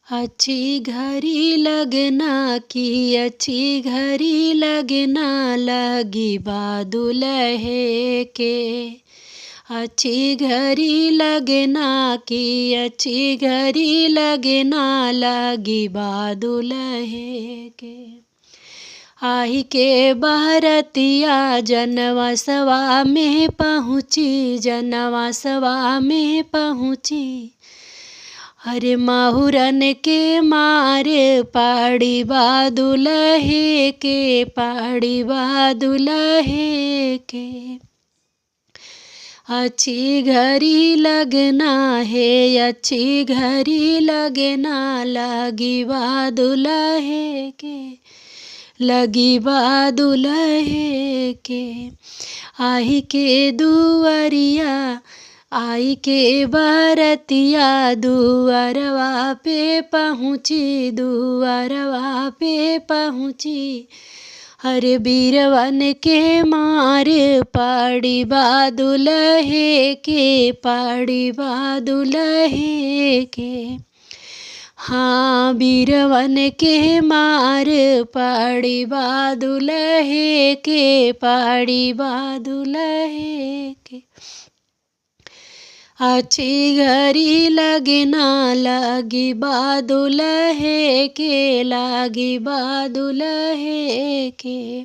अच्छी घड़ी लगना की अच्छी घड़ी लगना लगी बा दुल्हे के। अच्छी घड़ी लगना की अच्छी घड़ी लगना लगी बा दुल्हे के। आई के बहरतिया जनवासवा में पहुँची जनवासवा में पहुँची। अरे माहुरन के मारे पाड़ी बा दुल्हे के पाड़ी बा दुल्हे के। अच्छी घड़ी लगना है अच्छी घड़ी लगना लगी बा दुल्हे के लगी बा दुल्हे के। आई के दुआरिया आई के बरतिया दुआरवा पे पहुँची दुआरवा पे पहुँची। हरे बीरवन के मार पाड़ी बा दुल्हे के पाड़ी बा दुल्हे के। हाँ बीरवन के मार पाड़ी बा दुल्हे के पाड़ी बा दुल्हे के। अच्छी घड़ी लगना लगी बा दुल्हे के लगी बा दुल्हे के।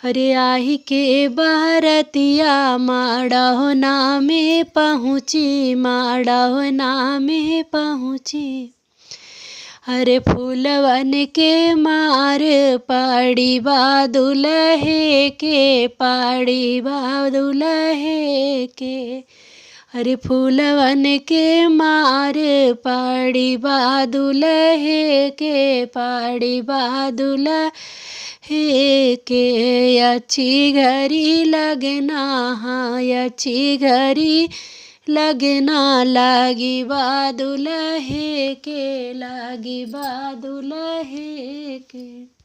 अरे आई के बहरतिया माड़ौना में पहुँची माड़ौना में पहुँची। अरे फूलवन के मार पाड़ी बा दुल्हे के पाड़ी बा दुल्हे के। अरे फूलवन के मार पाड़ी बा दुल्हे के पाड़ी बा दुल्हे के। अच्छी घड़ी लगना हाँ अच्छी घड़ी लगना लगी बा दुल्हे के लगी बा दुल्हे के।